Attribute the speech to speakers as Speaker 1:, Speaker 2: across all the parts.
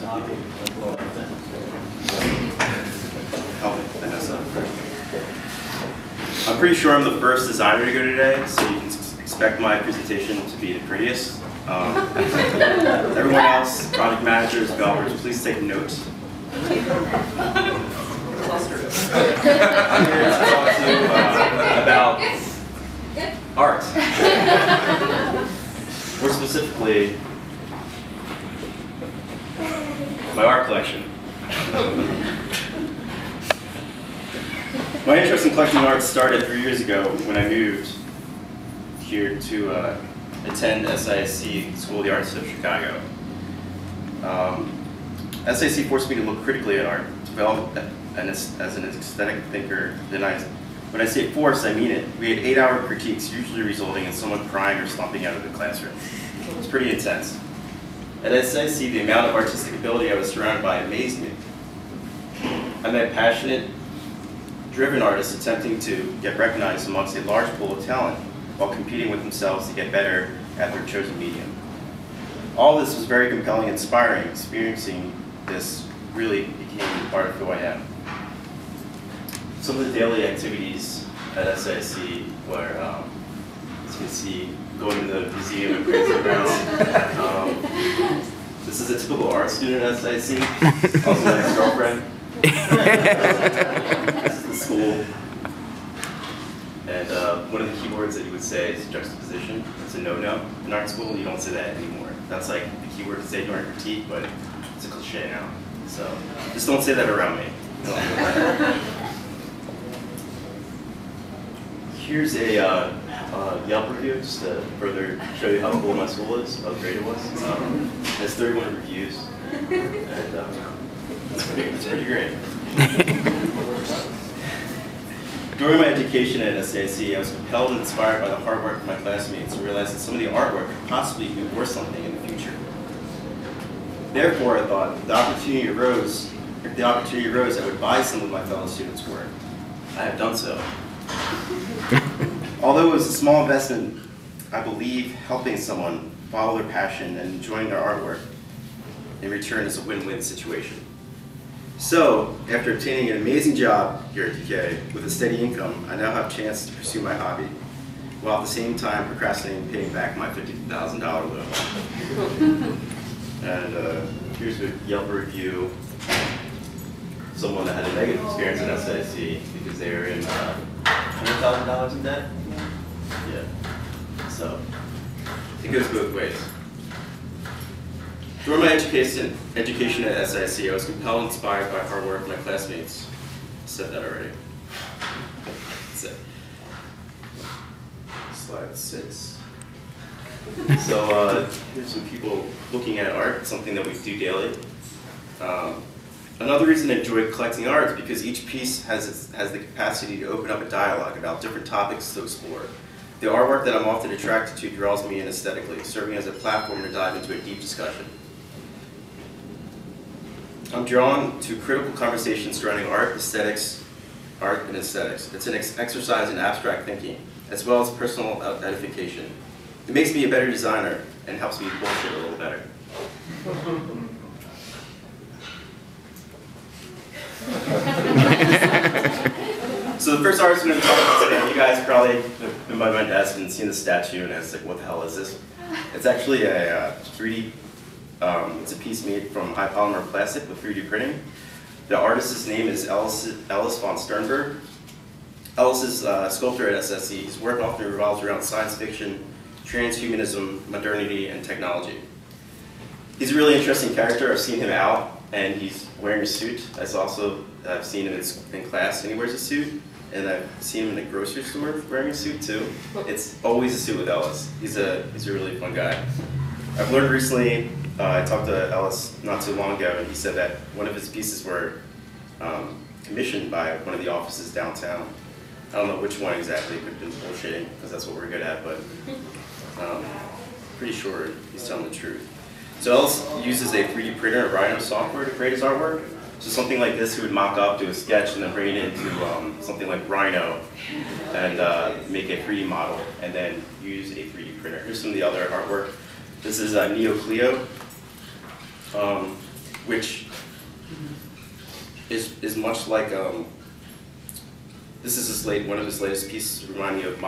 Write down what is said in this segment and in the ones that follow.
Speaker 1: I'm pretty sure I'm the first designer to go today, so you can expect my presentation to be the prettiest. Everyone else, project managers, developers, please take notes. I'm here to talk to you about art. More specifically, my art collection. My interest in collecting art started 3 years ago when I moved here to attend SISC School of the Arts of Chicago. SISC forced me to look critically at art, develop as an aesthetic thinker. When I say forced, I mean it. We had 8-hour critiques, usually resulting in someone crying or stomping out of the classroom. It was pretty intense. At SISC, the amount of artistic ability I was surrounded by amazed me. I met passionate, driven artists attempting to get recognized amongst a large pool of talent while competing with themselves to get better at their chosen medium. All this was very compelling and inspiring. Experiencing this really became part of who I am. Some of the daily activities at SISC were, as you can see, going to the museum and crazy grounds. This is a typical art student at SISC, also my ex-girlfriend. This is the school. And one of the key words that you would say is juxtaposition. It's a no-no in art school. You don't say that anymore. That's like the key word to say during critique, but it's a cliche now. So just don't say that around me. Here's a Yelp review, just to further show you how cool my school is, how great it was. It has 31 reviews, and it's pretty great. During my education at SISC, I was compelled and inspired by the hard work of my classmates and realized that some of the artwork could possibly be worth something in the future. Therefore, I thought if the opportunity arose, I would buy some of my fellow students' work. I have done so. Although it was a small investment, I believe helping someone follow their passion and enjoying their artwork in return is a win-win situation. So, after obtaining an amazing job here at DK with a steady income, I now have a chance to pursue my hobby, while at the same time procrastinating paying back my $50,000 loan. And here's a Yelp review. Someone that had a negative experience at SISC because they were in $100,000 in debt. Yeah. So it goes both ways. During my education at SISC, I was compelled and inspired by hard work of my classmates. I said that already. That's it. Slide 6. So here's some people looking at art, something that we do daily. Another reason I enjoy collecting art is because each piece has the capacity to open up a dialogue about different topics to explore. The artwork that I'm often attracted to draws me in aesthetically, serving as a platform to dive into a deep discussion. I'm drawn to critical conversations surrounding art and aesthetics. It's an exercise in abstract thinking, as well as personal edification. It makes me a better designer and helps me bullshit a little better. So the first artist I'm going to talk about today, you guys probably have been by my desk and seen the statue and it's like, what the hell is this? It's actually a 3D, it's a piece made from high polymer plastic with 3D printing. The artist's name is Ellis von Sternberg. Ellis is a sculptor at SSE. His work often revolves around science fiction, transhumanism, modernity, and technology. He's a really interesting character. I've seen him out, and he's wearing a suit. I've seen him in class, and he wears a suit. And I've seen him in a grocery store wearing a suit too. It's always a suit with Ellis. He's a really fun guy. I've learned recently. I talked to Ellis not too long ago, and he said that one of his pieces were commissioned by one of the offices downtown. I don't know which one exactly, could have been bullshitting, because that's what we're good at, but pretty sure he's telling the truth. So Ellis uses a 3D printer, a Rhino software, to create his artwork. So something like this, he would mock up, do a sketch, and then bring it into something like Rhino, and make a 3D model, and then use a 3D printer. Here's some of the other artwork. This is Neo Cleo. which is much like, this is one of his latest pieces to remind me of a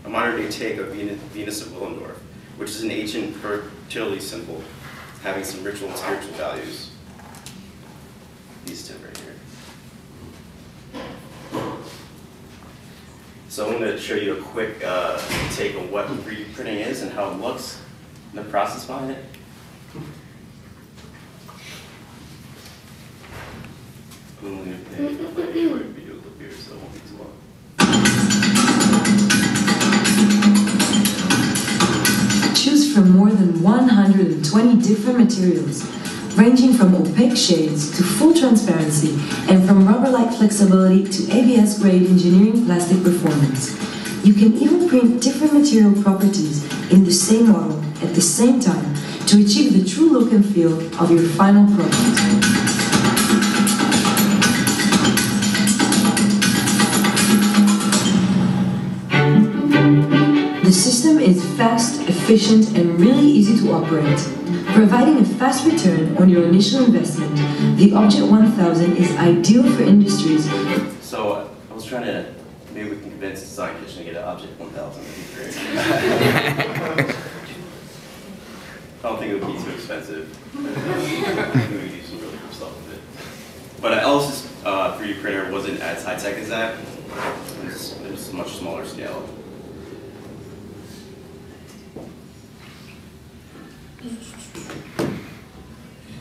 Speaker 1: modern day take of Venus of Willendorf, which is an ancient fertility symbol, having some ritual and spiritual values. These two right here. So I'm going to show you a quick take of what 3D printing is and how it looks, and the process behind it.
Speaker 2: Choose from more than 120 different materials, ranging from opaque shades to full transparency, and from rubber-like flexibility to ABS-grade engineering plastic performance. You can even print different material properties in the same model at the same time to achieve the true look and feel of your final product. The system is fast, efficient, and really easy to operate. Providing a fast return on your initial investment, the Object 1000 is ideal for industries.
Speaker 1: So I was trying to, maybe we can convince Design Kitchen to get an Object 1000. That'd be great. I don't think it would be too expensive. We could do some really cool stuff with it. But Ellis's 3D printer wasn't as high tech as that. It was a much smaller scale.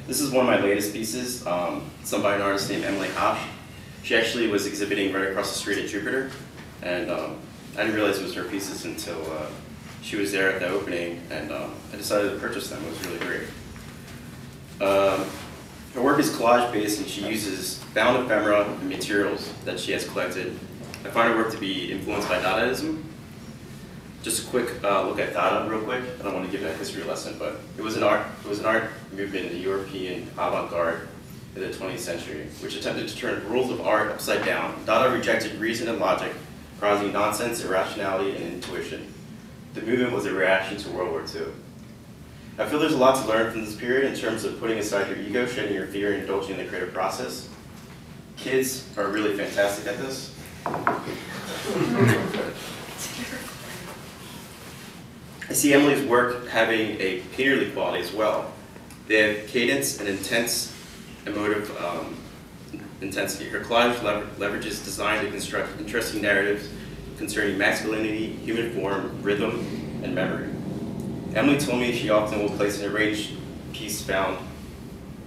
Speaker 1: This is one of my latest pieces. It's done by an artist named Emily Hosh. She actually was exhibiting right across the street at Jupiter, and I didn't realize it was her pieces until she was there at the opening, and I decided to purchase them. It was really great. Her work is collage-based, and she uses found ephemera and materials that she has collected. I find her work to be influenced by Dadaism. Just a quick look at Dada real quick. I don't want to give a history lesson, but it was an art movement in the European avant-garde in the 20th century, which attempted to turn rules of art upside down. Dada rejected reason and logic, causing nonsense, irrationality, and intuition. The movement was a reaction to World War II. I feel there's a lot to learn from this period in terms of putting aside your ego, shedding your fear, and indulging in the creative process. Kids are really fantastic at this. I see Emily's work having a painterly quality as well. They have cadence and intense emotive intensity. Her collage leverages design to construct interesting narratives concerning masculinity, human form, rhythm, and memory. Emily told me she often will place an arranged piece found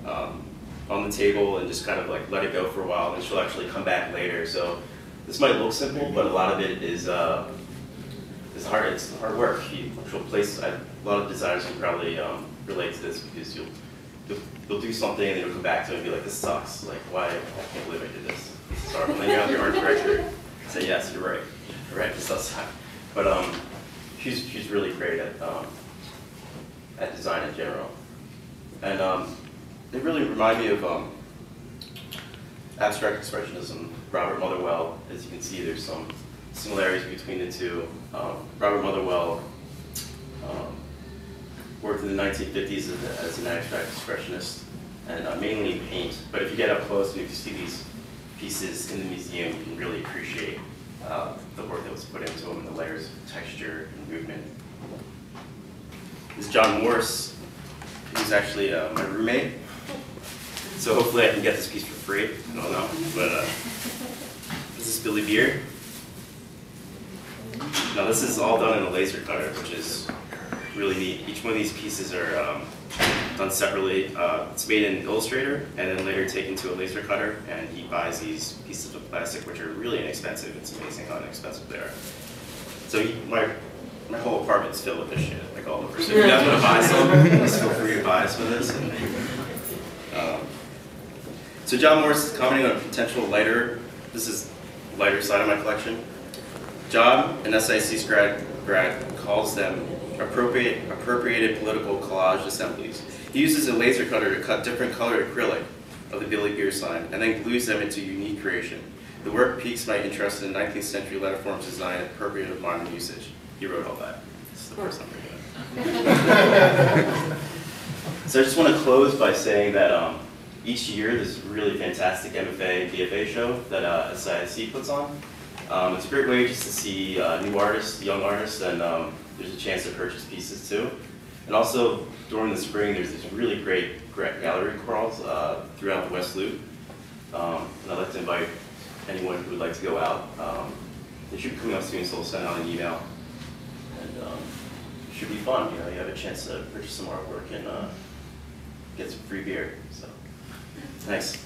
Speaker 1: on the table and just kind of like let it go for a while, and she'll actually come back later. So this might look simple, but a lot of it is hard. It's hard work. She'll place. A lot of designers can probably relate to this, because you'll do something and then you'll come back to it and be like, this sucks. Like, why? I can't believe I did this. This is hard. And then you have your art director say, yes, you're right. You're right. This does suck. But she's really great at design in general. And they really remind me of abstract expressionism. Robert Motherwell, as you can see, there's some similarities between the two. Robert Motherwell worked in the 1950s as an abstract expressionist, and mainly in paint. But if you get up close and if you see these pieces in the museum, you can really appreciate the work that was put into them and the layers of texture and movement. This is John Morse, who's actually my roommate. So hopefully I can get this piece for free. I don't know, but this is Billy Beer. Now this is all done in a laser cutter, which is really neat. Each one of these pieces are done separately. It's made in Illustrator and then later taken to a laser cutter, and he buys these pieces of plastic, which are really inexpensive. It's amazing how inexpensive they are. So my whole apartment's filled with this shit, like all over. So if you guys want to buy some, just feel free to buy some of this. And, so John Morse is commenting on a potential lighter. This is the lighter side of my collection. John, an SIC grad, calls them appropriated political collage assemblies. He uses a laser cutter to cut different colored acrylic of the Billy Beer sign and then glues them into unique creation. The work piques my interest in 19th century letterforms design appropriate of modern usage. He wrote all that. This is the first time reading it. So I just want to close by saying that each year there's a really fantastic MFA, BFA show that SIC puts on. It's a great way just to see new artists, young artists, and there's a chance to purchase pieces too. And also during the spring, there's these really great gallery crawls throughout the West Loop. And I'd like to invite anyone who would like to go out. They should be coming up soon, so we'll send out an email. And it should be fun. You know, you have a chance to purchase some artwork and get some free beer. So, nice.